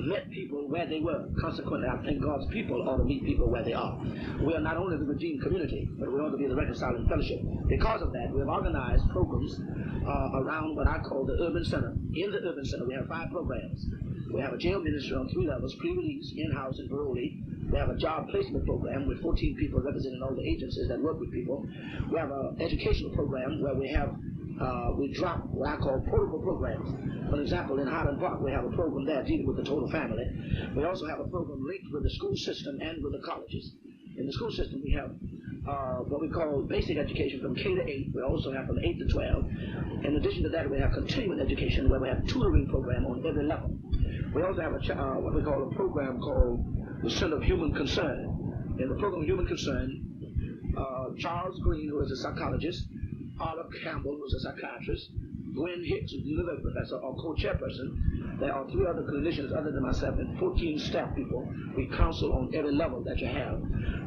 met people where they were. Consequently, I think God's people ought to meet people where they are. We are not only the redeemed community, but we ought to be the reconciling fellowship. Because of that, we have organized programs around what I call the urban center. In the urban center, we have 5 programs. We have a jail ministry on 3 levels, pre-release, in-house, and parolee. We have a job placement program with 14 people representing all the agencies that work with people. We have an educational program where we drop what I call protocol programs. For example, in Highland Park, we have a program there dealing with the total family. We also have a program linked with the school system and with the colleges. In the school system, we have what we call basic education from K to 8. We also have from 8 to 12. In addition to that, we have continuing education where we have a tutoring program on every level. We also have what we call a program called the Center of Human Concern. In the program of Human Concern, Charles Green, who is a psychologist, Olive Campbell, who is a psychiatrist, Gwen Hicks, who's the university professor or co-chairperson. There are 3 other clinicians other than myself and 14 staff people. We counsel on every level that you have.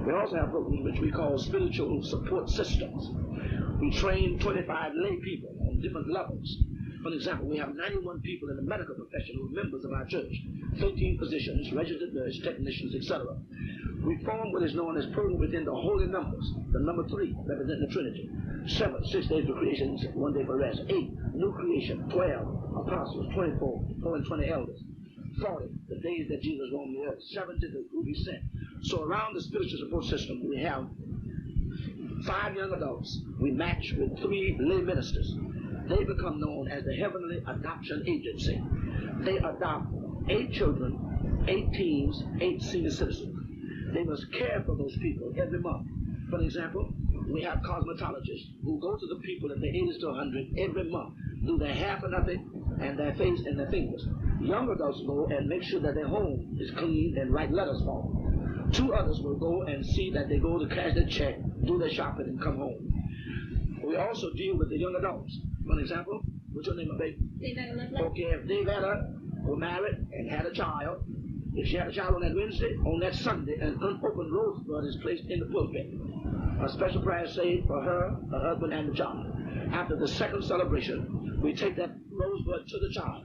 We also have programs which we call spiritual support systems. We train 25 lay people on different levels. For example, we have 91 people in the medical profession who are members of our church, 13 physicians, registered nurses, technicians, etc. We form what is known as program within the holy numbers. The number 3 representing the Trinity. 7, 6 days for creation, 1 day for rest. 8, new creation. 12, apostles. 24, 4 and 20 elders. 40, the days that Jesus roamed the earth. 70, the group he sent. So around the spiritual support system, we have 5 young adults. We match with 3 lay ministers. They become known as the Heavenly Adoption Agency. They adopt 8 children, 8 teens, 8 senior citizens. They must care for those people every month. For example, we have cosmetologists who go to the people at the 80s to 100 every month, do their hair for nothing and their face and their fingers. Young adults go and make sure that their home is clean and write letters for them. 2 others will go and see that they go to cash their check, do their shopping, and come home. We also deal with the young adults. For example, what's your name, baby? Dave Etta. Okay, if Dave Etta were married and had a child, if she had a child on that Wednesday, on that Sunday, an unopened rosebud is placed in the pulpit. A special prayer is said for her husband, and the child. After the second celebration, we take that rosebud to the child.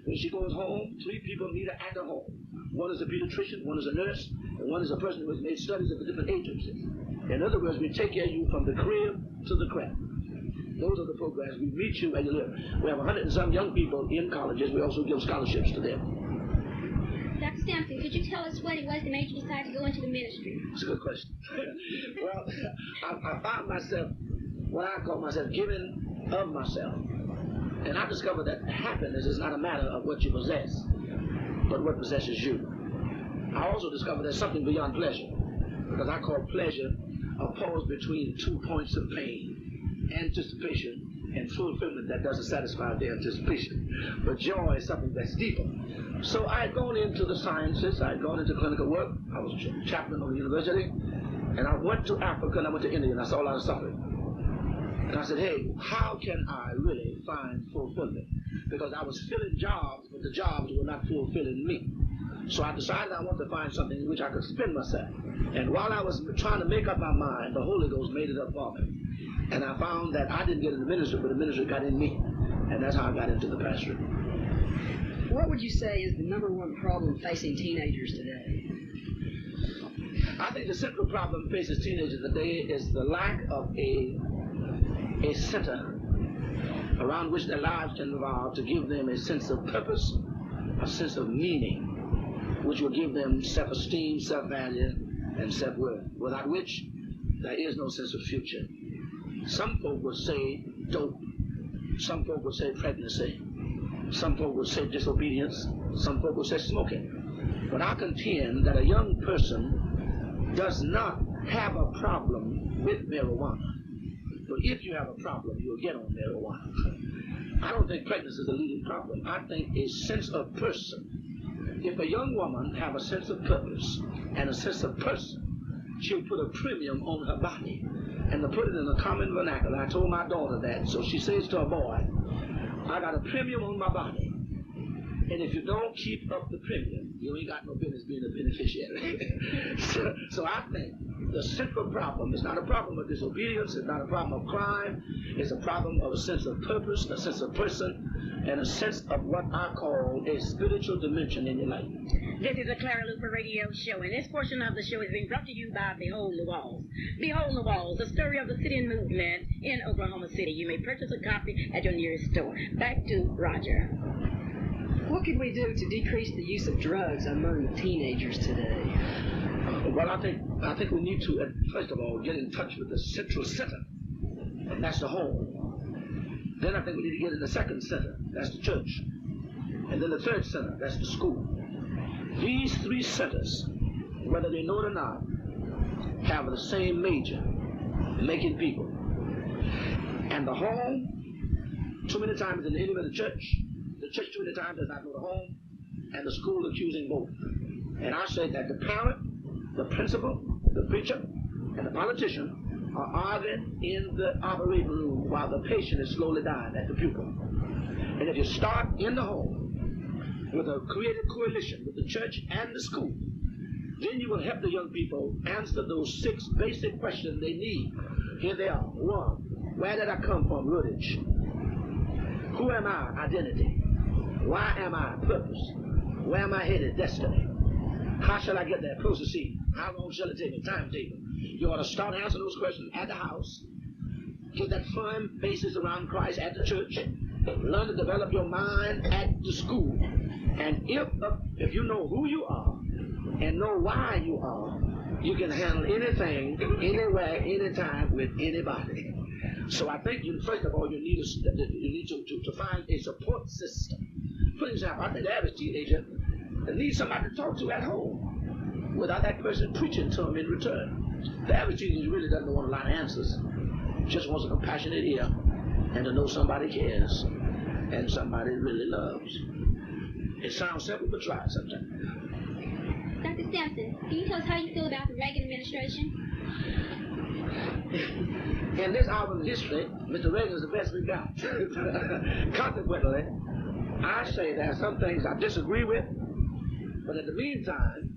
When she goes home, 3 people meet her at the home. One is a pediatrician, one is a nurse, and one is a person who has made studies at the different agencies. In other words, we take care of you from the crib to the crib. Those are the programs. We meet you where you live. We have 100 and some young people in colleges. We also give scholarships to them. Dr. Stanton, could you tell us what it was that made you decide to go into the ministry? That's a good question. Well, I found myself, what I call myself, giving of myself. And I discovered that happiness is not a matter of what you possess, but what possesses you. I also discovered there's something beyond pleasure, because I call pleasure a pause between 2 points of pain. Anticipation and fulfillment that doesn't satisfy the anticipation. But joy is something that's deeper. So I had gone into the sciences, I had gone into clinical work, I was chaplain of the university, and I went to Africa and I went to India and I saw a lot of suffering. And I said, hey, how can I really find fulfillment? Because I was filling jobs, but the jobs were not fulfilling me. So I decided I wanted to find something in which I could spend myself. And while I was trying to make up my mind, the Holy Ghost made it up for me. And I found that I didn't get in the ministry, but the ministry got in me. And that's how I got into the pastorate. What would you say is the number 1 problem facing teenagers today? I think the central problem facing teenagers today is the lack of a center around which their lives can revolve, to give them a sense of purpose, a sense of meaning, which will give them self-esteem, self-value, and self-worth, without which there is no sense of future. Some folk would say dope. Some folk would say pregnancy. Some folk would say disobedience. Some folk would say smoking. But I contend that a young person does not have a problem with marijuana. But if you have a problem, you'll get on marijuana. I don't think pregnancy is the leading problem. I think a sense of person. If a young woman have a sense of purpose and a sense of person, she'll put a premium on her body. And to put it in a common vernacular, I told my daughter that. So she says to her boy, I got a premium on my body. And if you don't keep up the premium, you ain't got no business being a beneficiary. so I think the central problem is not a problem of disobedience, it's not a problem of crime, it's a problem of a sense of purpose, a sense of person, and a sense of what I call a spiritual dimension in your life. This is a Clara Luper radio show, and this portion of the show is being brought to you by Behold the Walls. Behold the Walls, the story of the sitting movement in Oklahoma City. You may purchase a copy at your nearest store. Back to Roger. What can we do to decrease the use of drugs among teenagers today? Well, I think we need to, first of all, get in touch with the central center, and that's the home. Then I think we need to get in the second center, that's the church. And then the third center, that's the school. These three centers, whether they know it or not, have the same major, making people. And the home, too many times is the enemy of the church too many times does not know the home, and the school accusing both. And I say that the parent, the principal, the preacher, and the politician are arguing in the operating room while the patient is slowly dying at the pupil. And if you start in the home with a creative coalition with the church and the school, then you will help the young people answer those 6 basic questions they need. Here they are. 1, where did I come from? Rootage. Who am I? Identity. Why am I? Purpose. Where am I headed? Destiny. How shall I get there? Processes. How long shall it take me? Timetable. You ought to start answering those questions at the house. Get that firm basis around Christ at the church. Learn to develop your mind at the school. And if you know who you are and know why you are, you can handle anything, anywhere, anytime, with anybody. So I think, first of all, you need to find a support system. For example, I think the average teenager needs somebody to talk to at home without that person preaching to him in return. The average teenager really doesn't want a lot of answers. Just wants a compassionate ear and to know somebody cares and somebody really loves. It sounds simple, but try it sometime. Dr. Sampson, can you tell us how you feel about the Reagan administration? In this hour of history, Mr. Reagan is the best we got. Consequently, I say there are some things I disagree with, but in the meantime,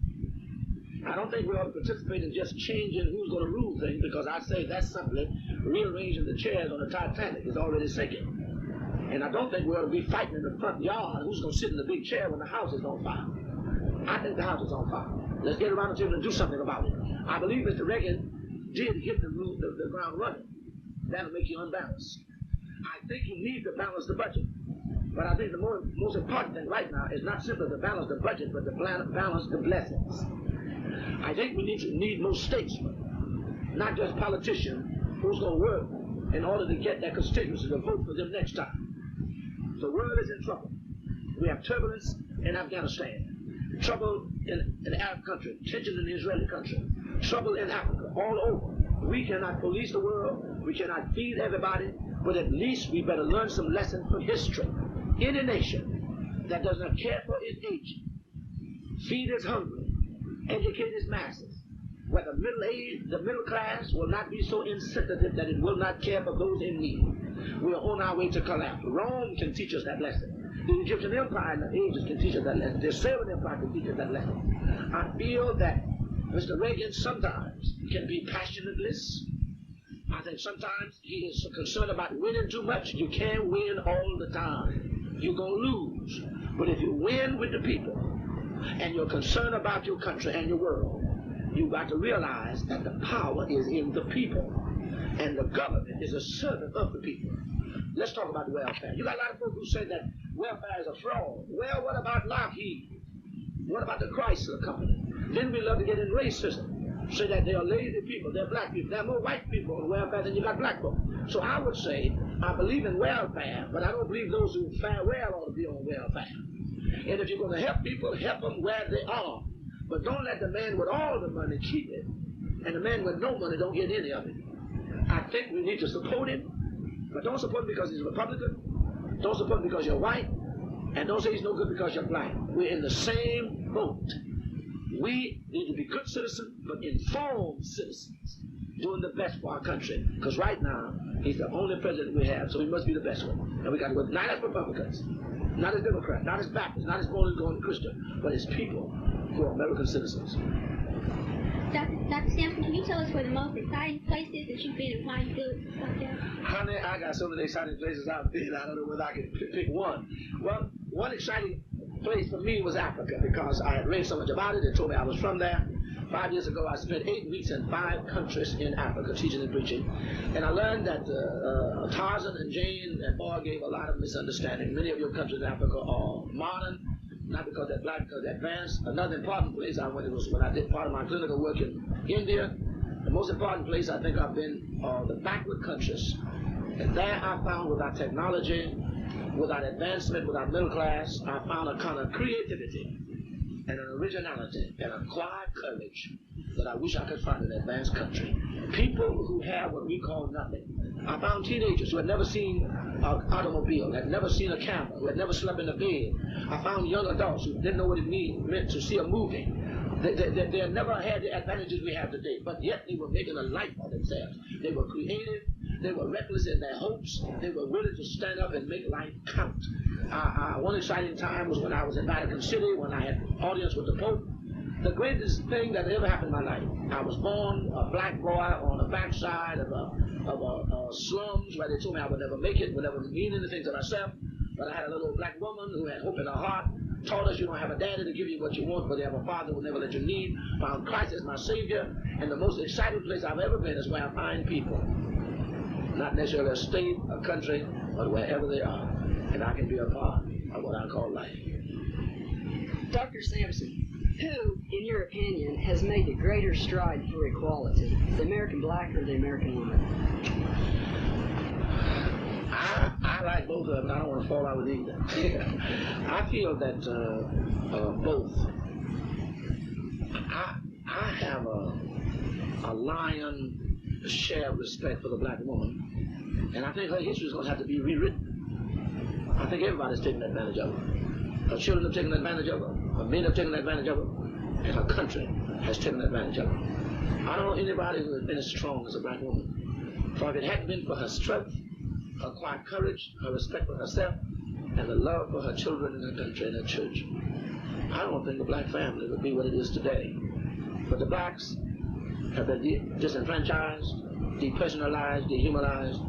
I don't think we ought to participate in just changing who's going to rule things, because I say that's simply rearranging the chairs on the Titanic. It's already sinking. And I don't think we ought to be fighting in the front yard who's going to sit in the big chair when the house is on fire. I think the house is on fire. Let's get around the table and do something about it. I believe Mr. Reagan did hit the ground running. That'll make you unbalanced. I think you need to balance the budget. But I think the most important thing right now is not simply to balance the budget, but to balance the blessings. I think we need more statesmen, not just politicians who's going to work in order to get their constituencies to vote for them next time. The world is in trouble. We have turbulence in Afghanistan, trouble in the Arab country, tensions in the Israeli country, trouble in Africa, all over. We cannot police the world, we cannot feed everybody, but at least we better learn some lessons from history. Any nation that does not care for its aged, feed its hungry, educate its masses, where the middle class will not be so insensitive that it will not care for those in need. We are on our way to collapse. Rome can teach us that lesson. The Egyptian Empire in the ages can teach us that lesson. The Assyrian Empire can teach us that lesson. I feel that Mr. Reagan sometimes can be passionateless. I think sometimes he is concerned about winning too much. You can't win all the time. You're going to lose. But if you win with the people, and you're concerned about your country and your world, you've got to realize that the power is in the people, and the government is a servant of the people. Let's talk about welfare. You got a lot of folks who say that welfare is a fraud. Well, what about Lockheed? What about the Chrysler company? Then we love to get in racism. Say that they are lazy people, they're black people. There are more white people on welfare than you got black folk. So I would say, I believe in welfare, but I don't believe those who fare well ought to be on welfare. And if you're going to help people, help them where they are. But don't let the man with all the money keep it, and the man with no money don't get any of it. I think we need to support him, but don't support him because he's a Republican. Don't support him because you're white, and don't say he's no good because you're black. We're in the same boat. We need to be good citizens, but informed citizens, doing the best for our country. Because right now, he's the only president we have, so he must be the best one. And we got to go. Now that's Republicans. not as Democrat, not as Baptist, not as born-again Christian, but as people who are American citizens. Dr. Sampson, can you tell us where the most exciting places that you've been and why you feel it's like that? Honey, I got so many exciting places I've been, I don't know whether I can pick one. Well, one exciting place for me was Africa, because I had read so much about it. They told me I was from there. 5 years ago, I spent 8 weeks in 5 countries in Africa teaching and preaching. And I learned that Tarzan and Jane and Boy gave a lot of misunderstanding. Many of your countries in Africa are modern, not because they're black, because they're advanced. Another important place I went was when I did part of my clinical work in India. The most important place I think I've been are the backward countries. And there I found without technology, without advancement, without middle class, I found a kind of creativity and an originality and a quiet courage that I wish I could find in an advanced country. People who have what we call nothing. I found teenagers who had never seen an automobile, had never seen a camera, who had never slept in a bed. I found young adults who didn't know what it meant to see a movie. They had never had the advantages we have today, but yet they were making a life for themselves. They were creative. They were reckless in their hopes. They were willing to stand up and make life count. One exciting time was when I was in Vatican City, when I had audience with the Pope. The greatest thing that ever happened in my life. I was born a black boy on the backside of slums where they told me I would never make it, would never mean anything to myself. But I had a little black woman who had hope in her heart, taught us you don't have a daddy to give you what you want, but you have a father who will never let you need. Found Christ as my Savior. And the most exciting place I've ever been is where I find people. Not necessarily a state, a country, but wherever they are. And I can be a part of what I call life. Dr. Sampson, who, in your opinion, has made the greater stride for equality, the American black or the American woman? I like both of them. I don't want to fall out with either. I feel that both. I have a lion share of respect for the black woman, and I think her history is going to have to be rewritten. I think everybody's taking advantage of her. Her children have taken advantage of her. Her men have taken advantage of her, and her country has taken advantage of her. I don't know anybody who has been as strong as a black woman. For if it hadn't been for her strength, her quiet courage, her respect for herself, and the love for her children and her country and her church, I don't think the black family would be what it is today. But the blacks have been disenfranchised, depersonalized, dehumanized,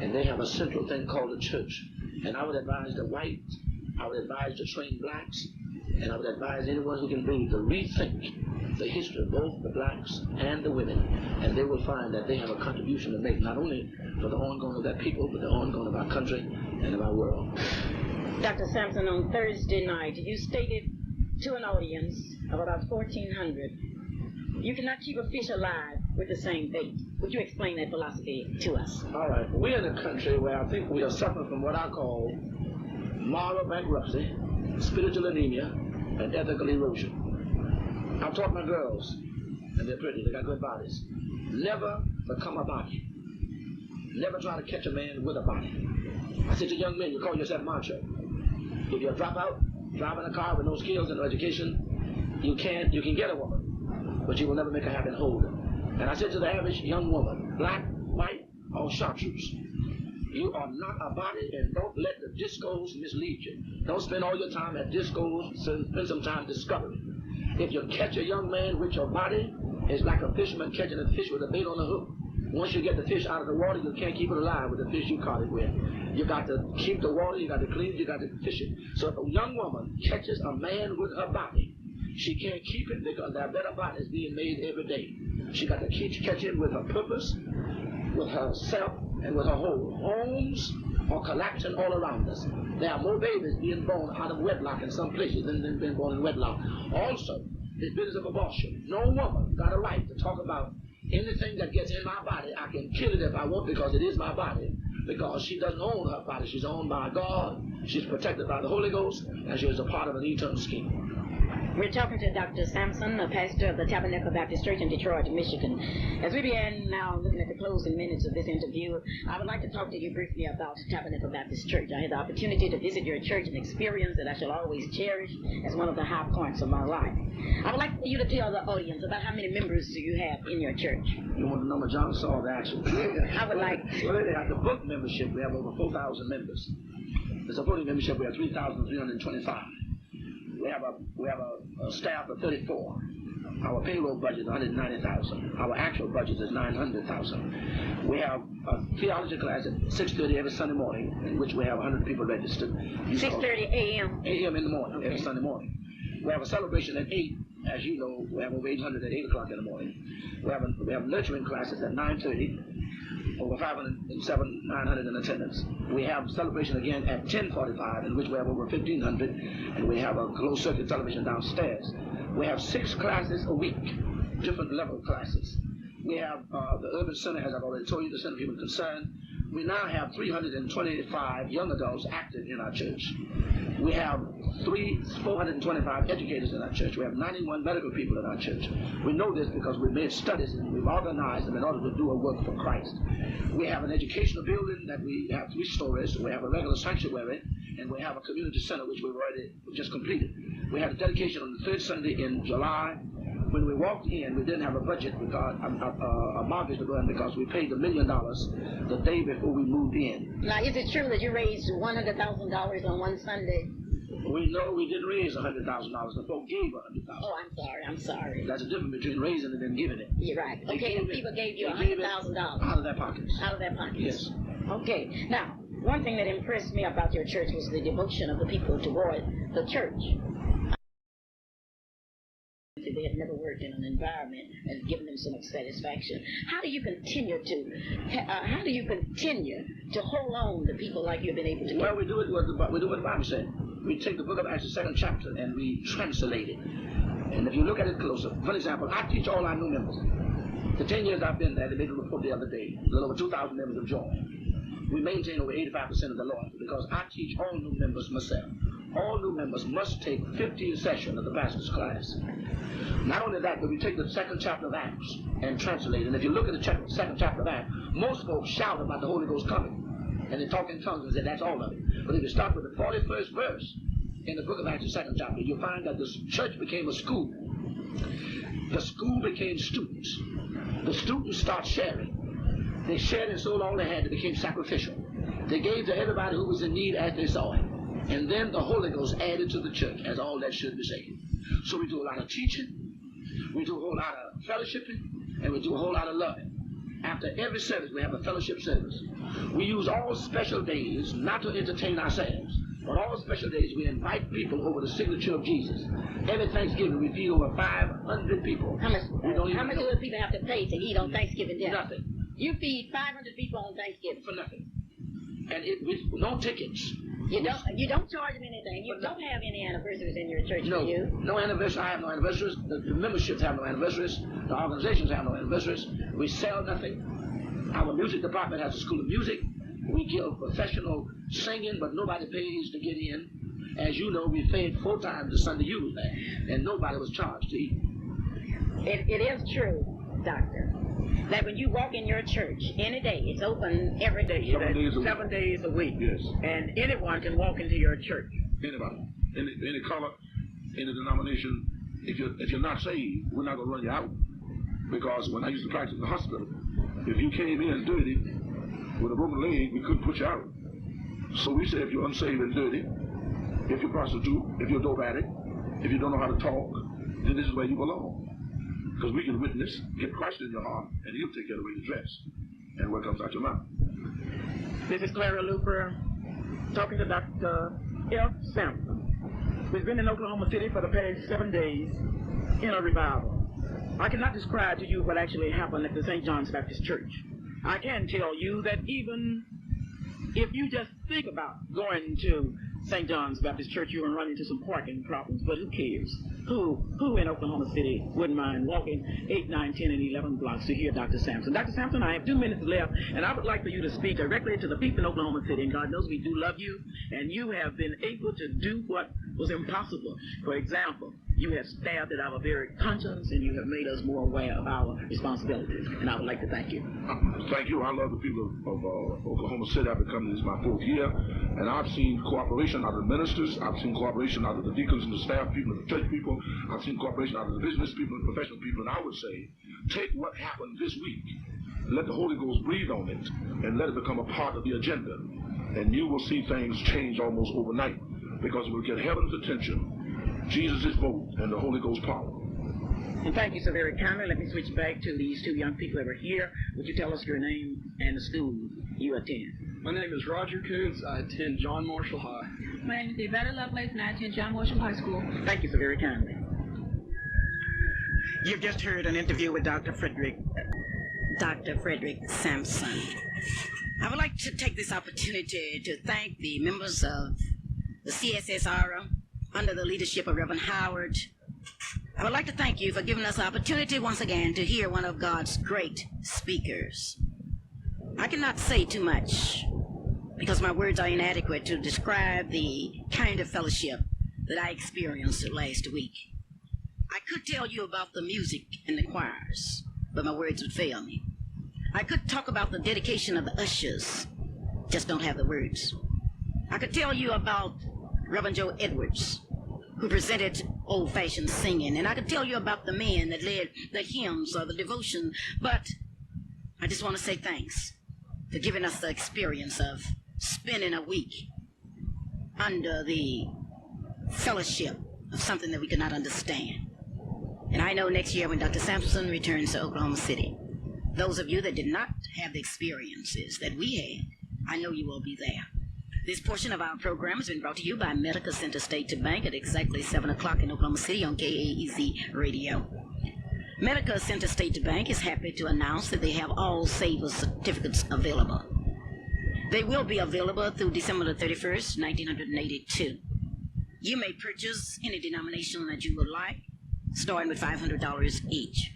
and they have a central thing called the church. And I would advise the whites, I would advise the trained blacks, and I would advise anyone who can be to rethink the history of both the blacks and the women, and they will find that they have a contribution to make, not only for the ongoing of their people, but the ongoing of our country and of our world. Dr. Sampson, on Thursday night, you stated to an audience of about 1,400, you cannot keep a fish alive with the same bait. Would you explain that philosophy to us? All right. We're in a country where I think we are suffering from what I call moral bankruptcy, spiritual anemia, and ethical erosion. I've taught my girls, and they're pretty, they got good bodies, never become a body. Never try to catch a man with a body. I said to young men, you call yourself macho. If you're a dropout, driving a car with no skills and no education, you can get a woman, but you will never make her happy and hold her. And I said to the average young woman, black, white, or chartreuse, you are not a body, and don't let the discos mislead you. Don't spend all your time at discos, spend some time discovering. If you catch a young man with your body, it's like a fisherman catching a fish with a bait on the hook. Once you get the fish out of the water, you can't keep it alive with the fish you caught it with. You got to keep the water, you got to clean it, you got to fish it. So if a young woman catches a man with her body, she can't keep it because there are better bodies being made every day. She got to catch it with her purpose, with herself, and with her whole. Homes are collapsing all around us. There are more babies being born out of wedlock in some places than being born in wedlock. Also, this business of abortion. No woman got a right to talk about anything that gets in my body. I can kill it if I want because it is my body. Because she doesn't own her body. She's owned by God. She's protected by the Holy Ghost. And she is a part of an eternal scheme. We're talking to Dr. Sampson, a pastor of the Tabernacle Baptist Church in Detroit, Michigan. As we begin now looking at the closing minutes of this interview, I would like to talk to you briefly about the Tabernacle Baptist Church. I had the opportunity to visit your church, an experience that I shall always cherish as one of the high points of my life. I would like for you to tell the audience about how many members do you have in your church? You want the number? John saw the actual. I would like... Well, they have the book membership. We have over 4,000 members. The supporting membership, we have 3,325. We have a staff of 34. Our payroll budget is 190,000. Our actual budget is 900,000. We have a theology class at 6:30 every Sunday morning, in which we have 100 people registered. 6:30 a.m. A.m. in the morning, every Sunday morning. We have a celebration at 8. As you know, we have over 800 at 8 o'clock in the morning. We have nurturing classes at 9:30. Over 507, 900 in attendance. We have celebration again at 10:45, in which we have over 1,500, and we have a closed circuit television downstairs. We have 6 classes a week, different level classes. We have the urban center, as I've already told you, the Center of Human Concern. We now have 325 young adults active in our church. We have 425 educators in our church. We have 91 medical people in our church. We know this because we've made studies and we've organized them in order to do a work for Christ. We have an educational building that we have 3 stories. We have a regular sanctuary, and we have a community center, which we've already just completed. We had a dedication on the 3rd Sunday in July. When we walked in, we didn't have a budget, because a mortgage to go in, because we paid $1 million the day before we moved in. Now, is it true that you raised $100,000 on one Sunday? We know we didn't raise $100,000. The folk gave $100,000. Oh, I'm sorry. That's the difference between raising it and giving it. You're right. Okay, and people gave you $100,000. Out of their pockets. Out of their pockets. Yes. Okay. Now, one thing that impressed me about your church was the devotion of the people toward the church. They had never worked in an environment and given them so much satisfaction. How do you continue to hold on to people like you've been able to? Well, we do what the Bible said. We take the book of Acts, the 2nd chapter, and we translate it. And if you look at it closer, for example, I teach all our new members. The 10 years I've been there, they made a report the other day. A little over 2,000 members have joined. We maintain over 85% of the loyalty because I teach all new members myself. All new members must take 15 sessions of the pastor's class. Not only that, but we take the 2nd chapter of Acts and translate it. And if you look at the 2nd chapter of Acts, most folks shout about the Holy Ghost coming. And they talk in tongues and say that's all of it. But if you start with the 41st verse in the book of Acts, the 2nd chapter, you'll find that the church became a school. The school became students. The students start sharing. They shared and so all they had, it became sacrificial. They gave to everybody who was in need as they saw it. And then the Holy Ghost added to the church, as all that should be saying. So we do a lot of teaching, we do a whole lot of fellowshipping, and we do a whole lot of loving. After every service, we have a fellowship service. We use all special days not to entertain ourselves, but all special days we invite people over the signature of Jesus. Every Thanksgiving we feed over 500 people. How much do people have to pay to eat on Thanksgiving dinner? Nothing. You feed 500 people on Thanksgiving for nothing, and no tickets. You don't charge them anything. You don't have any anniversaries in your church, do you? No anniversaries. I have no anniversaries. The memberships have no anniversaries. The organizations have no anniversaries. We sell nothing. Our music department has a school of music. We give professional singing, but nobody pays to get in. As you know, we fed 4 times the Sunday youth there, and nobody was charged to eat. It is true, Doctor, that when you walk in your church any day, it's open every day. 7 days a week. Yes. And anyone can walk into your church. Anybody, any color, any denomination. If you're not saved, we're not gonna run you out. Because when I used to practice in the hospital, if you came in dirty with a broken leg, we couldn't put you out. So we said, if you're unsaved and dirty, if you're a prostitute, if you're a dope addict, if you don't know how to talk, then this is where you belong. Because we can witness, get Christ in your heart, and he'll take care of the way you dress and what comes out your mouth. This is Clara Luper talking to Dr. F. Sampson, who's been in Oklahoma City for the past 7 days in a revival. I cannot describe to you what actually happened at the St. John's Baptist Church. I can tell you that even if you just think about going to St. John's Baptist Church, you're going to run into some parking problems, but who cares? Who in Oklahoma City wouldn't mind walking 8, 9, 10, and 11 blocks to hear Dr. Sampson? Dr. Sampson, I have 2 minutes left, and I would like for you to speak directly to the people in Oklahoma City, and God knows we do love you, and you have been able to do what was impossible. For example, you have stabbed at our very conscience, and you have made us more aware of our responsibilities, and I would like to thank you. Thank you. I love the people of Oklahoma City. I've been coming, this is my 4th year, and I've seen cooperation out of the ministers. I've seen cooperation out of the deacons and the staff people and the church people. I've seen cooperation out of the business people and professional people. And I would say, take what happened this week, let the Holy Ghost breathe on it, and let it become a part of the agenda. And you will see things change almost overnight because it will get heaven's attention, Jesus' vote, and the Holy Ghost power. And thank you so very kindly. Let me switch back to these two young people that were here. Would you tell us your name and the school you attend? My name is Roger Coons. I attend John Marshall High. My name is Yvette Lovelace, and I attend John Marshall High School. Thank you so very kindly. You've just heard an interview with Dr. Frederick Sampson. I would like to take this opportunity to thank the members of the CSSR under the leadership of Reverend Howard. I would like to thank you for giving us the opportunity once again to hear one of God's great speakers. I cannot say too much because my words are inadequate to describe the kind of fellowship that I experienced last week. I could tell you about the music and the choirs, but my words would fail me. I could talk about the dedication of the ushers, just don't have the words. I could tell you about Reverend Joe Edwards, who presented old-fashioned singing, and I could tell you about the men that led the hymns or the devotion, but I just want to say thanks for giving us the experience of spending a week under the fellowship of something that we could not understand. And I know next year when Dr. Sampson returns to Oklahoma City, those of you that did not have the experiences that we had, I know you will be there. This portion of our program has been brought to you by Medical Center State Bank at exactly 7 o'clock in Oklahoma City on KAEZ Radio. Medical Center State Bank is happy to announce that they have all Savers certificates available. They will be available through December the 31st, 1982. You may purchase any denomination that you would like, starting with $500 each.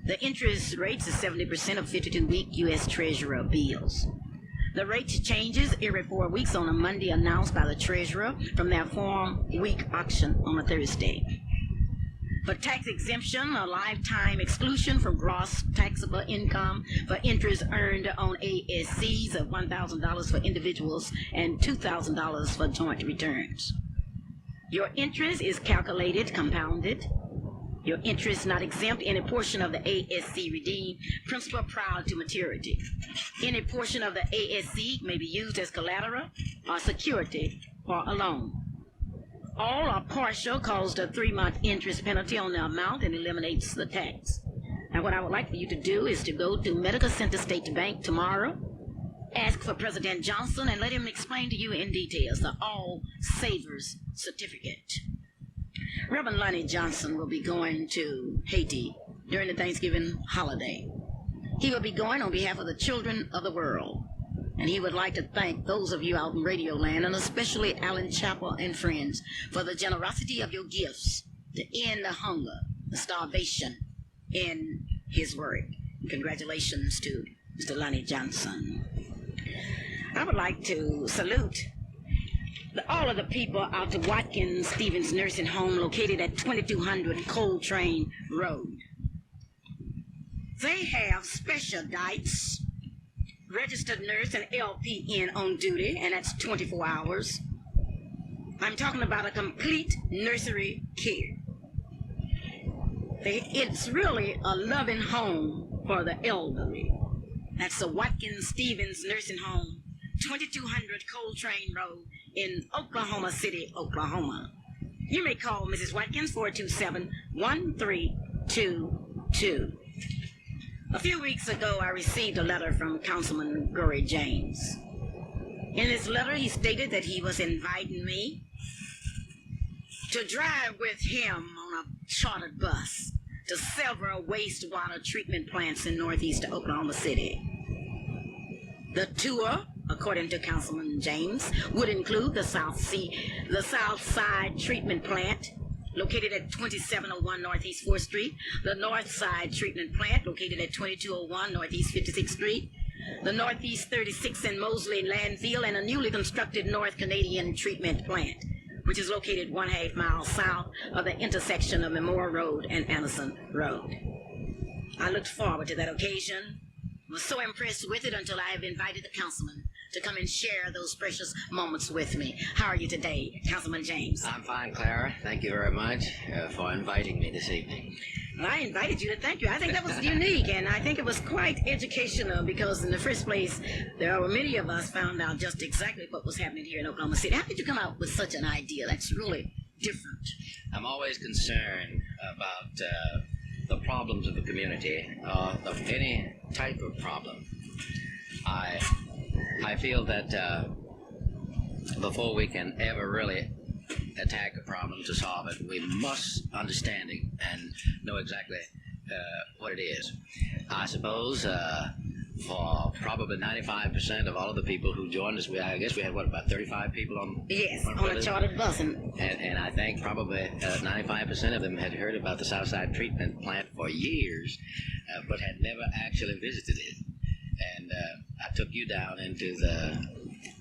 The interest rates is 70% of 52-week U.S. Treasurer bills. The rate changes every 4 weeks on a Monday announced by the Treasurer from their Farm Week auction on a Thursday. For tax exemption or lifetime exclusion from gross taxable income for interest earned on ASCs of $1,000 for individuals and $2,000 for joint returns. Your interest is calculated, compounded. Your interest not exempt any portion of the ASC redeemed principal prior to maturity. Any portion of the ASC may be used as collateral or security for a loan. All or partial cause a 3-month interest penalty on the amount and eliminates the tax. Now what I would like for you to do is to go to Medical Center State Bank tomorrow, ask for President Johnson, and let him explain to you in details the All Savers Certificate. Reverend Lonnie Johnson will be going to Haiti during the Thanksgiving holiday. He will be going on behalf of the children of the world. And he would like to thank those of you out in Radio Land, and especially Alan Chappell and friends, for the generosity of your gifts to end the hunger, the starvation in his work. Congratulations to Mr. Lonnie Johnson. I would like to salute all of the people out to Watkins Stevens Nursing Home located at 2200 Coltrane Road. They have special diets, registered nurse and LPN on duty, and that's 24 hours. I'm talking about a complete nursery care. It's really a loving home for the elderly. That's the Watkins Stevens Nursing Home, 2200 Coltrane Road in Oklahoma City, Oklahoma. You may call Mrs. Watkins 427-1322. A few weeks ago, I received a letter from Councilman Gory James. In his letter, he stated that he was inviting me to drive with him on a chartered bus to several wastewater treatment plants in northeast Oklahoma City. The tour, according to Councilman James, would include the South Side Treatment Plant, located at 2701 Northeast 4th Street, the North Side Treatment Plant, located at 2201 Northeast 56th Street, the Northeast 36th and Mosley Landfill, and a newly constructed North Canadian Treatment Plant, which is located 1/2 mile south of the intersection of Memorial Road and Anderson Road. I looked forward to that occasion, was so impressed with it until I have invited the councilman to come and share those precious moments with me. How are you today, Councilman James? I'm fine, Clara. Thank you very much for inviting me this evening. Well, I invited you to thank you. I think that was unique, and I think it was quite educational because in the first place, there were many of us found out just exactly what was happening here in Oklahoma City. How did you come out with such an idea? That's really different. I'm always concerned about the problems of the community, of any type of problem. I feel that before we can ever really attack a problem to solve it, we must understand it and know exactly what it is. I suppose for probably 95% of all of the people who joined us, I guess we had, what, about 35 people on? Yes, on a chartered bus. And I think probably 95% of them had heard about the Southside Treatment Plant for years, but had never actually visited it. And I took you down into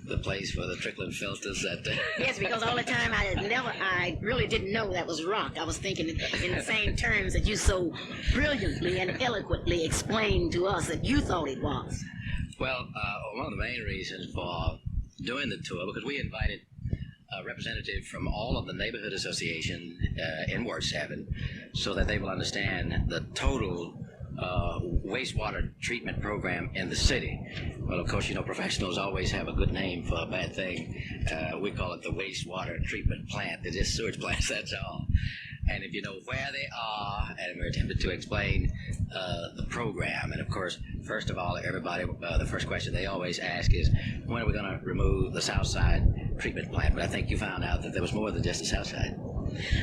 the place for the trickling filters that... Yes, because all the time I really didn't know that was rock. I was thinking in the same terms that you so brilliantly and eloquently explained to us that you thought it was. Well, one of the main reasons for doing the tour, because we invited a representative from all of the neighborhood associations in Ward 7 so that they will understand the total wastewater treatment program in the city. Well, of course, you know, professionals always have a good name for a bad thing. We call it the wastewater treatment plant. They're just sewage plants, that's all. And if you know where they are, and we're attempting to explain the program, and of course, first of all, everybody, the first question they always ask is, when are we going to remove the Southside treatment plant? But I think you found out that there was more than just the Southside.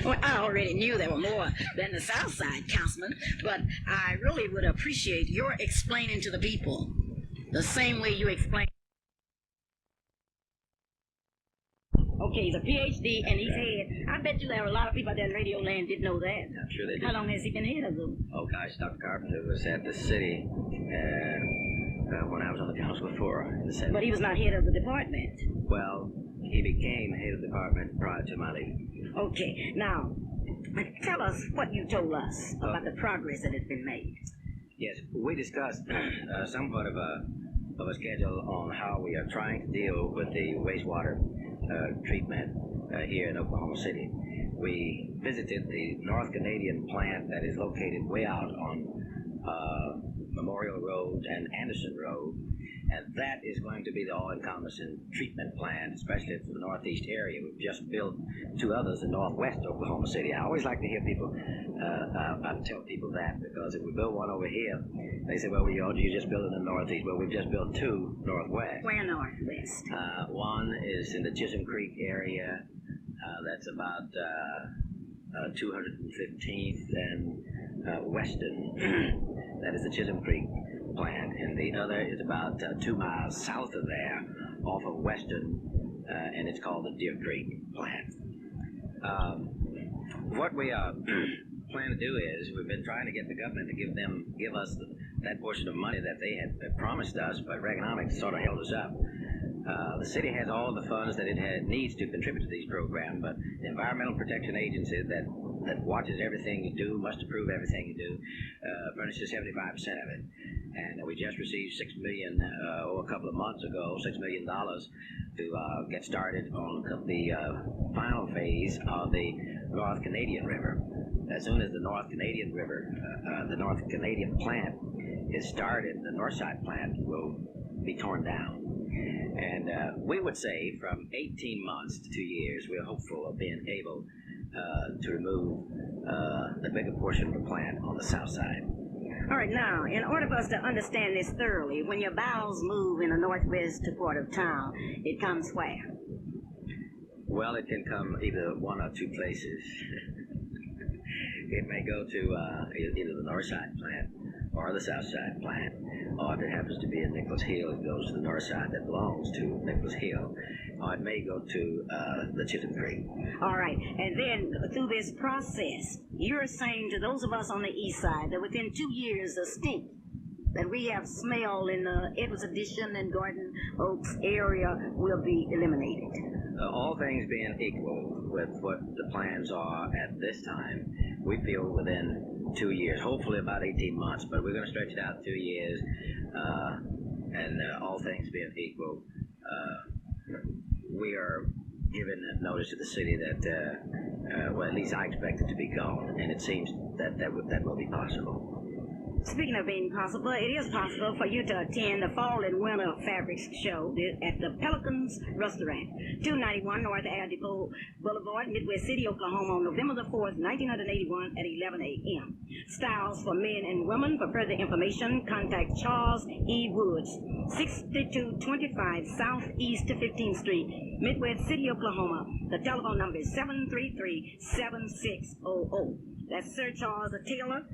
Well, I already knew there were more than the South Side, Councilman, but I really would appreciate your explaining to the people the same way you explain. Okay, he's a PhD, and he's head. I bet you there are a lot of people out there in radio land didn't know that. I'm sure they did. How long has he been head of them? Oh, gosh, Dr. Carpenter was at the city when I was on the council before. In the 70s. But he was not head of the department. Well, he became head of the department prior to my leaving. Okay, now, tell us what you told us about the progress that has been made. Yes, we discussed somewhat of a schedule on how we are trying to deal with the wastewater treatment here in Oklahoma City. We visited the North Canadian plant that is located way out on Memorial Road and Anderson Road, and that is going to be the all-encompassing treatment plant, especially for the northeast area. We've just built two others in northwest Oklahoma City. I always like to hear people, I tell people that, because if we build one over here, they say, well, you just built it in the northeast. Well, we've just built two northwest. Where northwest? One is in the Chisholm Creek area. That's about 215th and Weston. That is the Chisholm Creek plant, and the other is about 2 miles south of there, off of Weston, and it's called the Deer Creek plant. What we plan to do is we've been trying to get the government to give us that portion of money that they had promised us, but Reaganomics sort of held us up. The city has all the funds that it needs to contribute to these programs, but the Environmental Protection Agency that watches everything you do, must approve everything you do, furnishes 75% of it. And we just received $6 million, a couple of months ago, $6 million to get started on the final phase of the North Canadian River. As soon as the North Canadian River, the North Canadian plant is started, the Northside plant will be torn down. And we would say from 18 months to 2 years, we're hopeful of being able to remove the bigger portion of the plant on the south side. All right, now, in order for us to understand this thoroughly, when your bowels move in the northwest part of town, it comes where? Well, it can come either one or two places. It may go to either the north side plant or the south side plant, or if it happens to be in Nicholas Hill, it goes to the north side that belongs to Nicholas Hill, or it may go to the Chisholm Creek. All right, and then through this process, you're saying to those of us on the east side that within 2 years, the stink that we have smell in the Edwards Addition and Garden Oaks area will be eliminated. All things being equal with what the plans are at this time, we feel within 2 years, hopefully about 18 months, but we're going to stretch it out 2 years, and all things being equal, we are giving notice to the city that, well, at least I expect it to be gone, and it seems that will be possible. Speaking of being possible, it is possible for you to attend the Fall and Winter Fabrics Show at the Pelicans Restaurant, 291 North Air Depot Boulevard, Midwest City, Oklahoma, on November the 4th, 1981 at 11 a.m. Styles for men and women. For further information, contact Charles E. Woods, 6225 Southeast 15th Street, Midwest City, Oklahoma. The telephone number is 733-7600. That's Sir Charles Taylor,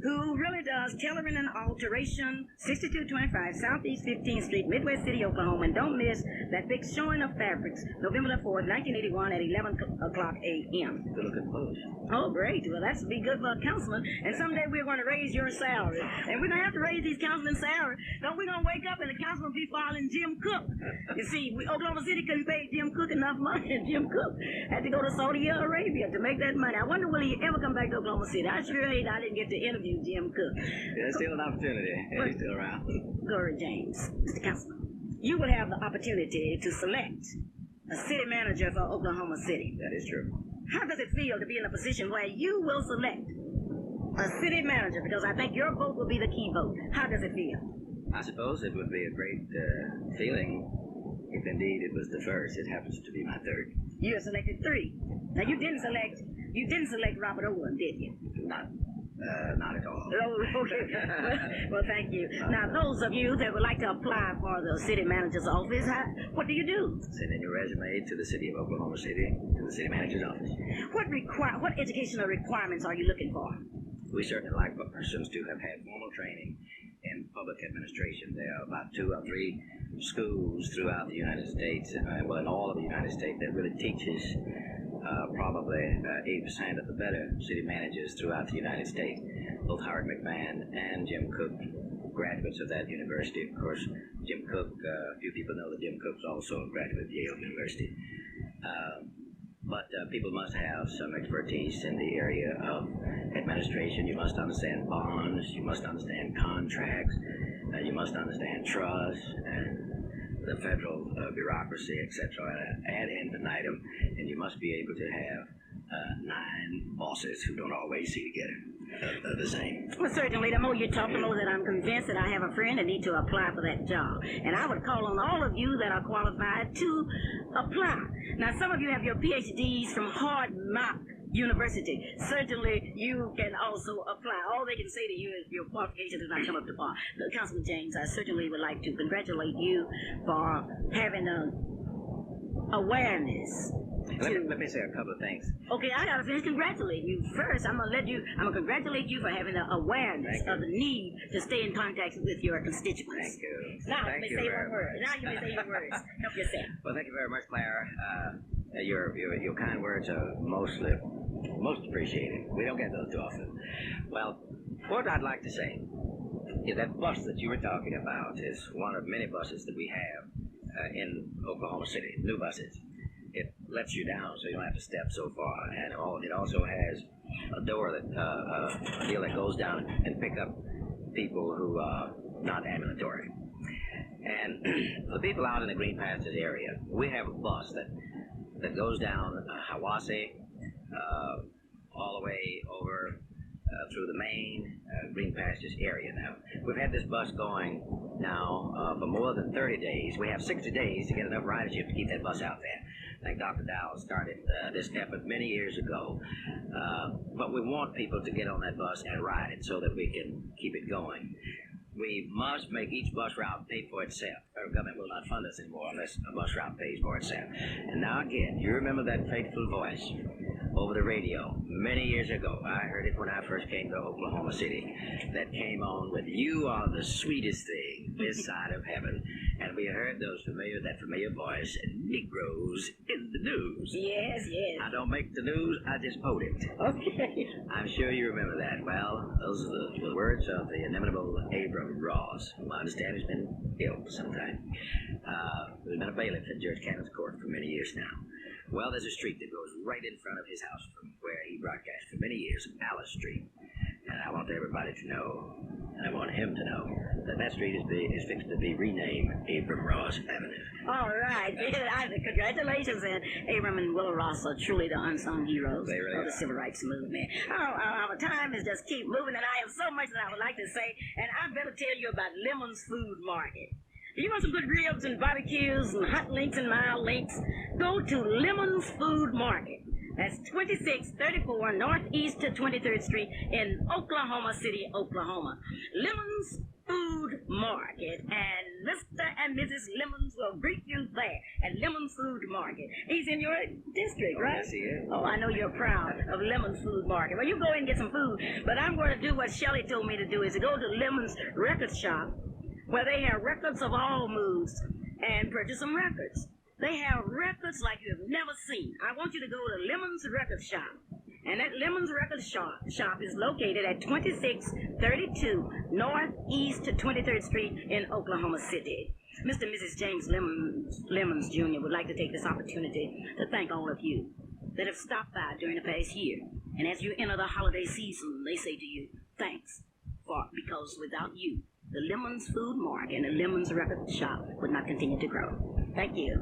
who really does tailoring and alteration, 6225 Southeast 15th Street, Midwest City, Oklahoma. And don't miss that big showing of fabrics, November the 4th, 1981 at 11 o'clock a.m. Good looking post. Oh, great. Well, that's be good for a councilman. And someday we're going to raise your salary. And we're going to have to raise these councilmen's salary. Don't we going to wake up and the councilman be filing Jim Cook? You see, Oklahoma City couldn't pay Jim Cook enough money, and Jim Cook had to go to Saudi Arabia to make that money. I wonder will he ever come back to Oklahoma City? I sure hate I didn't get to interview Jim Cook. There's still an opportunity. He's still around. Glory James, Mr. Councilman, you will have the opportunity to select a city manager for Oklahoma City. That is true. How does it feel to be in a position where you will select a city manager? Because I think your vote will be the key vote. How does it feel? I suppose it would be a great feeling if indeed it was the first. It happens to be my third. You have selected 3. Now you didn't select Robert Owen, did you? Not at all. Oh, okay. Well, thank you. Now, those of you that would like to apply for the city manager's office, what do you do? Send in your resume to the city of Oklahoma City, to the city manager's office. What educational requirements are you looking for? We certainly like persons to have had formal training in public administration. There are about 2 or 3 schools throughout the United States, well, in all of the United States, that really teaches probably 80% of the better city managers throughout the United States. Both Howard McMahon and Jim Cook, graduates of that university. Of course, Jim Cook, few people know that Jim Cook's also a graduate of Yale University. But people must have some expertise in the area of administration. You must understand bonds, you must understand contracts, you must understand trust, and the federal bureaucracy, etc., ad infinitum, and you must be able to have 9 bosses who don't always see together the same. Well, certainly, the more you talk, the more that I'm convinced that I have a friend that needs to apply for that job. And I would call on all of you that are qualified to apply. Now, some of you have your PhDs from Hard Knock University. Certainly, you can also apply. All they can say to you is your qualification does not come up to par. Councilman James, I certainly would like to congratulate you for having awareness. Let me say a couple of things. Okay, I gotta finish congratulating you first. I'm gonna congratulate you for having the awareness of the need to stay in contact with your constituents. Thank you. Now you may say one word. Now you may say your words. Help yourself. Well, thank you very much, Clara. Your kind words are most appreciated. We don't get those too often. Well, what I'd like to say is that bus that you were talking about is one of many buses that we have in Oklahoma City, new buses. It lets you down so you don't have to step so far, and it also has a door a deal that goes down and pick up people who are not ambulatory. And for the people out in the Green Pastures area, we have a bus that goes down Hiwassee, all the way over through the main Green Pastures area now. We've had this bus going now for more than 30 days. We have 60 days to get enough ridership to keep that bus out there. I think Dr. Dow started this effort many years ago, but we want people to get on that bus and ride it so that we can keep it going. We must make each bus route pay for itself. Our government will not fund us anymore unless a bus route pays for itself. And now again, you remember that fateful voice over the radio many years ago. I heard it when I first came to Oklahoma City. That came on with "You are the sweetest thing this side of heaven." And we heard that familiar voice, Negroes in the news. Yes, yes. I don't make the news, I just quote it. Okay. I'm sure you remember that. Well, those are the words of the inimitable Abram Ross, whom I understand has been ill for some time. He's been a bailiff at Judge Cannon's court for many years now. Well, there's a street that goes right in front of his house from where he broadcast for many years, Alice Street. And I want everybody to know And I want him to know that that street is fixed to be renamed Abram Ross Avenue. All right. Congratulations, and Abram and Willa Ross are truly the unsung heroes They really of the are. civil rights movement. Our time is just keep moving, and I have so much that I would like to say, and I better tell you about Lemon's Food Market. You want some good ribs and barbecues and hot links and mild links? Go to Lemon's Food Market. That's 2634 Northeast to 23rd Street in Oklahoma City, Oklahoma. Lemon's Food Market, and Mr. and Mrs. Lemons will greet you there at Lemon's Food Market. He's in your district, right? Yes, he is. Oh, I know you're proud of Lemon's Food Market. Well, you go in and get some food, but I'm going to do what Shelley told me to do, is to go to Lemon's Record Shop, where they have records of all moods, and purchase some records. They have records like you have never seen. I want you to go to Lemon's Record Shop. And that Lemon's Record Shop is located at 2632 Northeast 23rd Street in Oklahoma City. Mr. and Mrs. James Lemons Jr. would like to take this opportunity to thank all of you that have stopped by during the past year. And as you enter the holiday season, they say to you, thanks, because without you, the Lemons Food Market and the Lemons Record Shop would not continue to grow. Thank you.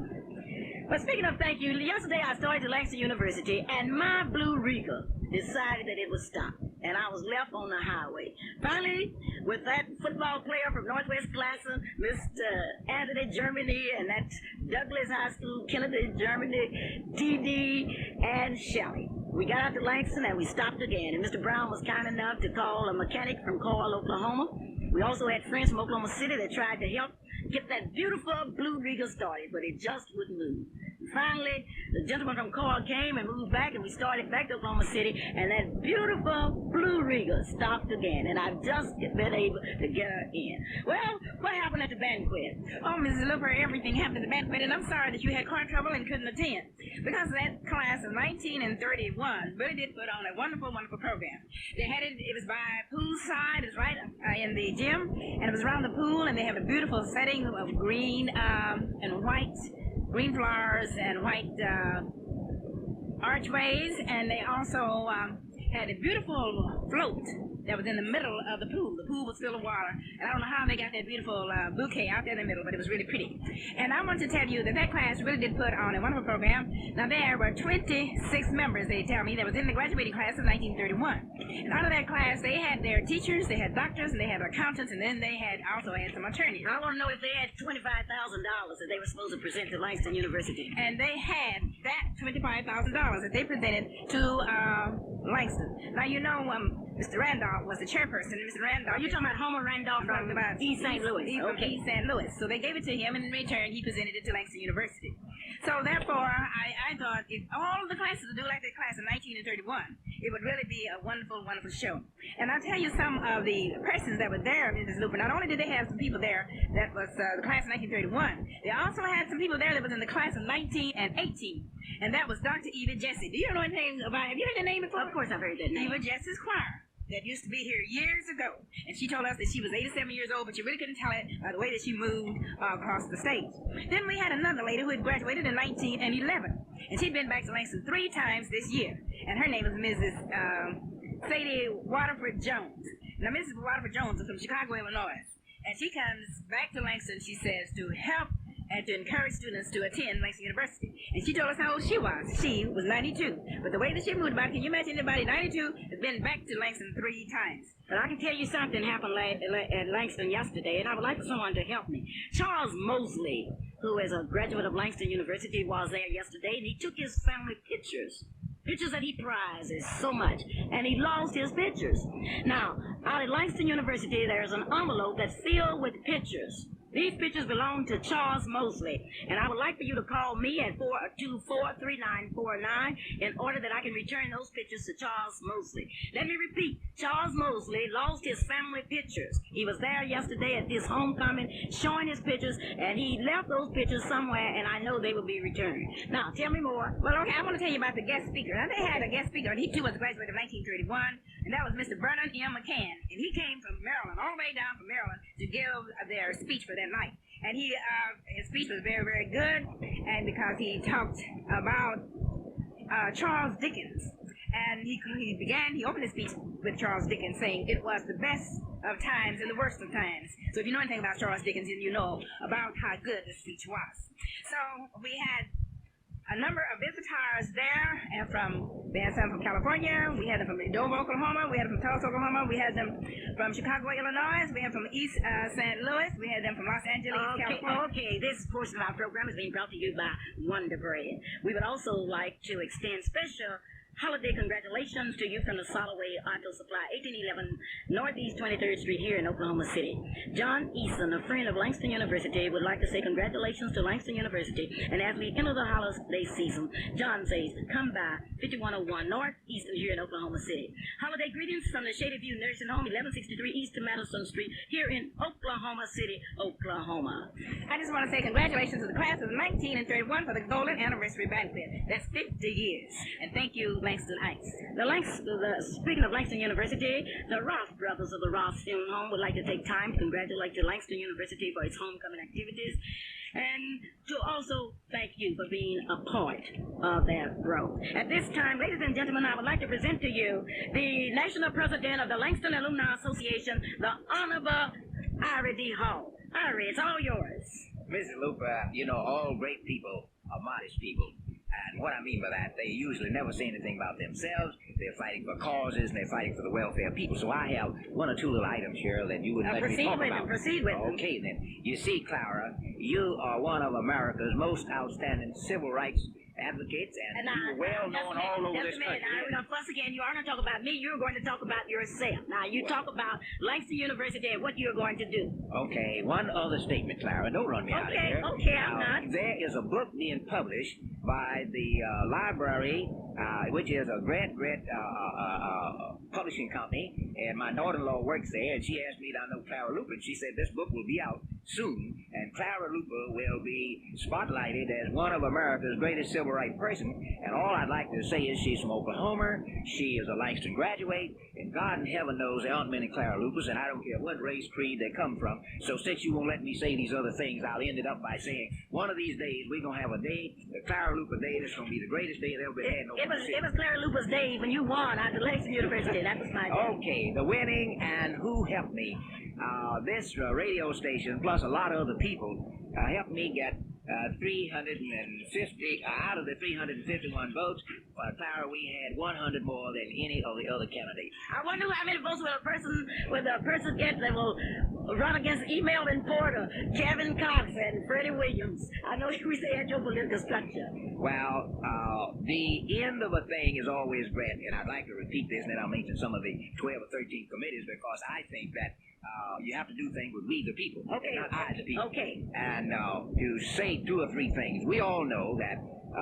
But speaking of thank you, yesterday I started at Langston University, and my Blue Riga decided that it would stop, and I was left on the highway. Finally, with that football player from Northwest Classen, Mr. Anthony Germany, and that Douglas High School, Kennedy Germany, D.D., and Shelley, we got out to Langston and we stopped again, and Mr. Brown was kind enough to call a mechanic from Coral, Oklahoma. We also had friends from Oklahoma City that tried to help get that beautiful Blue Riga started, but it just wouldn't move. Finally, the gentleman from Coral came and moved back, and we started back to Oklahoma City, and that beautiful Blue Riga stopped again, and I've just been able to get her in. Well, what happened at the banquet? Oh, Mrs. Luper, everything happened at the banquet, and I'm sorry that you had car trouble and couldn't attend. Because that class of 19 and 31 really did put on a wonderful, wonderful program. They had it was by poolside, it was right in the gym, and it was around the pool, and they have a beautiful setting of green and white, green flowers and white archways, and they also had a beautiful float that was in the middle of the pool. The pool was filled with water, and I don't know how they got that beautiful bouquet out there in the middle, but it was really pretty. And I want to tell you that that class really did put on a wonderful program. Now, there were 26 members, they tell me, that was in the graduating class of 1931. And out of that class, they had their teachers, they had doctors, and they had accountants, and then they also had some attorneys. I want to know if they had $25,000 that they were supposed to present to Langston University. And they had that $25,000 that they presented to Langston. Now, you know, Mr. Randolph was the chairperson, and Mr. Randolph... Are you talking about Homer Randolph from East St. Louis? From East St. Louis. So they gave it to him, and in return, he presented it to Langston University. So therefore, I thought if all of the classes would do like the class of 19 and 31, it would really be a wonderful, wonderful show. And I'll tell you some of the persons that were there, Mrs. Luper. Not only did they have some people there that was the class of 1931, they also had some people there that was in the class of 19 and 18. And that was Dr. Eva Jesse. Do you know anything about... Have you heard the name before? Of course I've heard that name. Eva Jesse's choir. That used to be here years ago. And she told us that she was 87 years old, but you really couldn't tell it by the way that she moved across the stage. Then we had another lady who had graduated in 1911. And she'd been back to Langston 3 times this year. And her name was Mrs. Sadie Waterford Jones. Now, Mrs. Waterford Jones is from Chicago, Illinois. And she comes back to Langston, she says, to help and to encourage students to attend Langston University. And she told us how old she was. She was 92. But the way that she moved about, can you imagine anybody 92 has been back to Langston 3 times? But I can tell you something happened at Langston yesterday, and I would like for someone to help me. Charles Mosley, who is a graduate of Langston University, was there yesterday, and he took his family pictures that he prizes so much, and he lost his pictures. Now, out at Langston University, there's an envelope that's filled with pictures. These pictures belong to Charles Mosley, and I would like for you to call me at 424-3949 in order that I can return those pictures to Charles Mosley. Let me repeat, Charles Mosley lost his family pictures. He was there yesterday at this homecoming showing his pictures, and he left those pictures somewhere, and I know they will be returned. Now, tell me more. Well, okay, I want to tell you about the guest speaker. Now, they had a guest speaker, and he too was a graduate of 1931, and that was Mr. Vernon M. McCann, and he came from Maryland, all the way down from Maryland, to give their speech for that night. And his speech was very, very good, and because he talked about Charles Dickens. And he opened his speech with Charles Dickens saying it was the best of times and the worst of times. So if you know anything about Charles Dickens, then you know about how good the speech was. So we had a number of visitors there, and we had some from California, we had them from Dover, Oklahoma, we had them from Tulsa, Oklahoma, we had them from Chicago, Illinois, we had them from East St. Louis, we had them from Los Angeles, California. Okay, this portion of our program is being brought to you by Wonder Bread. We would also like to extend special holiday congratulations to you from the Soloway Auto Supply, 1811 Northeast 23rd Street here in Oklahoma City. John Easton, a friend of Langston University, would like to say congratulations to Langston University. And as we enter the holiday season, John says, come by 5101 Northeastern here in Oklahoma City. Holiday greetings from the Shady View Nursing Home, 1163 East Madison Street here in Oklahoma City, Oklahoma. I just want to say congratulations to the class of 19 and 31 for the Golden Anniversary Banquet. That's 50 years. And thank you, Langston Heights. Speaking of Langston University, the Ross brothers of the Ross Funeral Home would like to take time to congratulate the Langston University for its homecoming activities and to also thank you for being a part of their growth. At this time, ladies and gentlemen, I would like to present to you the National President of the Langston Alumni Association, the Honorable Irie D. Hall. Irie, it's all yours. Mr. Luper, you know, all great people are modest people. And what I mean by that, they usually never say anything about themselves. They're fighting for causes, and they're fighting for the welfare of people. So I have one or two little items here that you would let me talk about. Proceed with them. Okay, then. You see, Clara, you are one of America's most outstanding civil rights advocates, and you're well known all over this country. Now, we're going to fuss again. You aren't going to talk about me. You're going to talk about yourself. Now, you talk about Langston University and what you're going to do. Okay, one other statement, Clara. Don't run me out of here. Okay, I'm not. There is a book being published by the library, which is a great publishing company, and my daughter-in-law works there, and she asked me to know Clara Luper, and she said this book will be out soon, and Clara Luper will be spotlighted as one of America's greatest civil rights persons, and all I'd like to say is she's from Oklahoma, she is a Langston graduate, and God in heaven knows there aren't many Clara Lupers, and I don't care what race, creed they come from, so since you won't let me say these other things, I'll end it up by saying, one of these days we're going to have a day, the Clara Luper Day, that's going to be the greatest day that ever been had in Oklahoma City. It was Clara Luper's day when you won at the Langston University. That was my day. Okay, the winning and who helped me. This radio station, plus a lot of other people, helped me get 350 out of the 351 votes. Clara, we had 100 more than any of the other candidates. I wonder how many votes will a person get that will run against email importer Kevin Cox and Freddie Williams. I know we say at your political structure. Well, the end of a thing is always great, and I'd like to repeat this, and then I'll mention some of the 12 or 13 committees, because I think that you have to do things with we the people, okay, not I the people. Okay. And to say two or three things, we all know that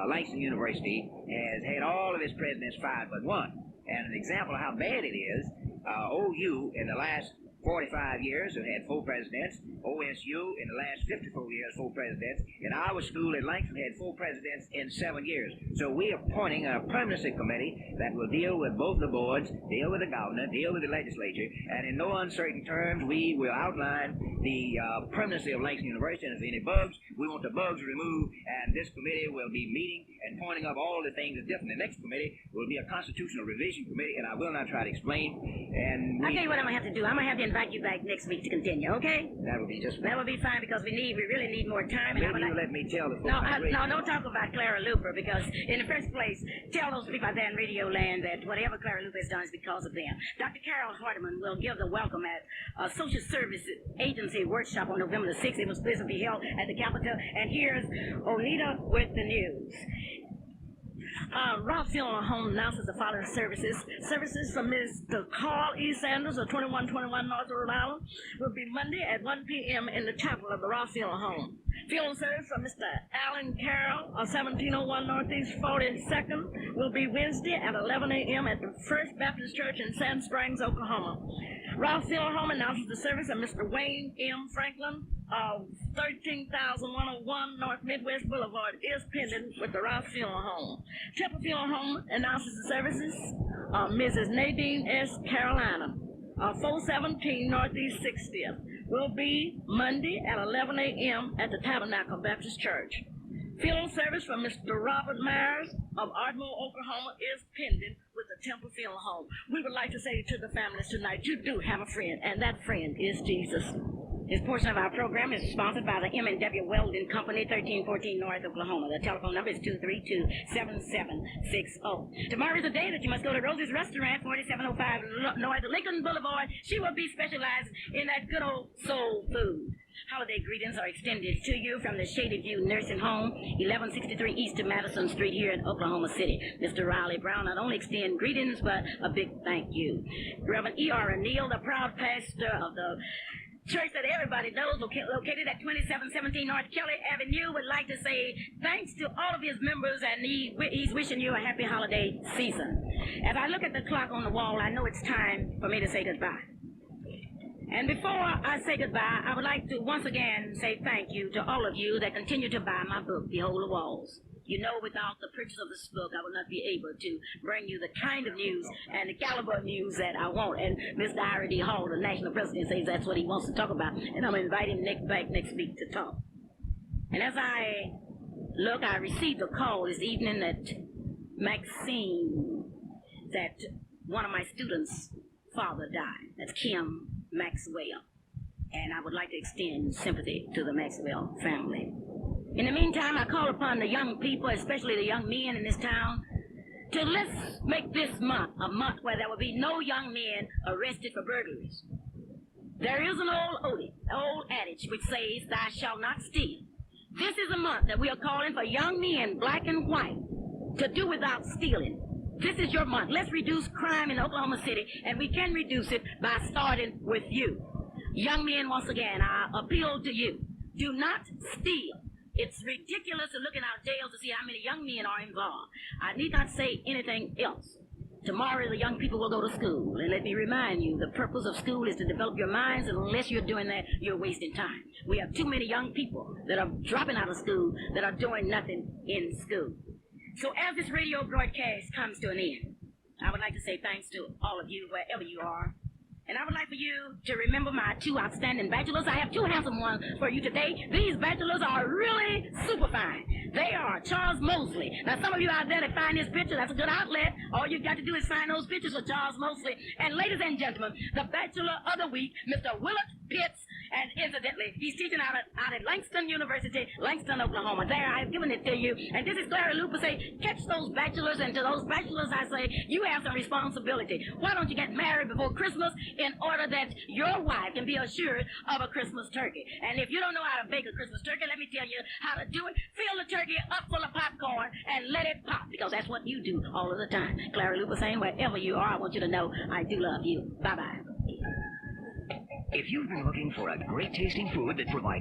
Langston University has had all of its presidents fired but one. And an example of how bad it is, OU in the last 45 years have had 4 presidents. OSU in the last 54 years, 4 presidents. And our school at Langston had 4 presidents in 7 years. So we are appointing a permanency committee that will deal with both the boards, deal with the governor, deal with the legislature, and in no uncertain terms, we will outline the permanency of Langston University. And if any bugs, we want the bugs removed, and this committee will be meeting and pointing up all the things that's different. The next committee will be a constitutional revision committee, and I will not try to explain. And I'll tell you what I'm going to have to do. I'm going to have to invite you back next week to continue, okay? That would be just fine. That would be fine, because we really need more time. Maybe you let me tell the folks. No, don't talk about Clara Luper, because in the first place, tell those people out there in Radio Land that whatever Clara Luper has done is because of them. Dr. Carol Hardeman will give the welcome at a social service agency workshop on November the 6th. It was supposed to be held at the Capitol. And here's Onita with the news. Ross Funeral Home announces the following services. Services from Mr. Carl E. Sanders of 2121 North Rhode Island will be Monday at 1 p.m. in the chapel of the Ross Funeral Home. Funeral service from Mr. Alan Carroll of 1701 Northeast 42nd will be Wednesday at 11 a.m. at the First Baptist Church in Sand Springs, Oklahoma. Ross Funeral Home announces the service of Mr. Wayne M. Franklin of 13,101 North Midwest Boulevard is pending with the Ross Funeral Home. Temple Funeral Home announces the services of Mrs. Nadine S. Carolina of 417 Northeast 60th will be Monday at 11 a.m. at the Tabernacle Baptist Church. Funeral service from Mr. Robert Myers of Ardmore, Oklahoma is pending with the Temple Funeral Home. We would like to say to the families tonight, you do have a friend, and that friend is Jesus. This portion of our program is sponsored by the M&W Welding Company, 1314 North Oklahoma. The telephone number is 232-7760. Tomorrow is the day that you must go to Rosie's Restaurant, 4705 North Lincoln Boulevard. She will be specialized in that good old soul food. Holiday greetings are extended to you from the Shady View Nursing Home, 1163 East of Madison Street here in Oklahoma City. Mr. Riley Brown not only extend greetings, but a big thank you. Reverend E.R. O'Neill, the proud pastor of the church that everybody knows, located at 2717 North Kelly Avenue, would like to say thanks to all of his members, and he's wishing you a happy holiday season. As I look at the clock on the wall, I know it's time for me to say goodbye. And before I say goodbye, I would like to once again say thank you to all of you that continue to buy my book, Behold the Walls. You know, without the purchase of this book, I would not be able to bring you the kind of news and the caliber of news that I want. And Mr. Ira D. Hall, the national president, says that's what he wants to talk about. And I'm going to invite him back next week to talk. And as I look, I received a call this evening that Maxine, that one of my students' father died. That's Kim Maxwell. And I would like to extend sympathy to the Maxwell family. In the meantime, I call upon the young people, especially the young men in this town, to let's make this month a month where there will be no young men arrested for burglaries. There is an old adage which says, thou shalt not steal. This is a month that we are calling for young men, black and white, to do without stealing. This is your month. Let's reduce crime in Oklahoma City, and we can reduce it by starting with you. Young men, once again, I appeal to you. Do not steal. It's ridiculous to look in our jails to see how many young men are involved. I need not say anything else. Tomorrow the young people will go to school, and let me remind you, the purpose of school is to develop your minds, and unless you're doing that, you're wasting time. We have too many young people that are dropping out of school that are doing nothing in school. So as this radio broadcast comes to an end, I would like to say thanks to all of you, wherever you are. And I would like for you to remember my two outstanding bachelors. I have two handsome ones for you today. These bachelors are really super fine. They are Charles Mosley. Now, some of you out there that find this picture, that's a good outlet. All you've got to do is find those pictures of Charles Mosley. And ladies and gentlemen, the bachelor of the week, Mr. Willard Pitts. And incidentally, he's teaching out at Langston University, Langston, Oklahoma. There, I've given it to you. And this is Clara Luper say, catch those bachelors. And to those bachelors, I say, you have some responsibility. Why don't you get married before Christmas in order that your wife can be assured of a Christmas turkey? And if you don't know how to bake a Christmas turkey, let me tell you how to do it. Fill the turkey up full of popcorn and let it pop, because that's what you do all of the time. Clara Luper saying, wherever you are, I want you to know I do love you. Bye-bye. If you've been looking for a great tasting food that provides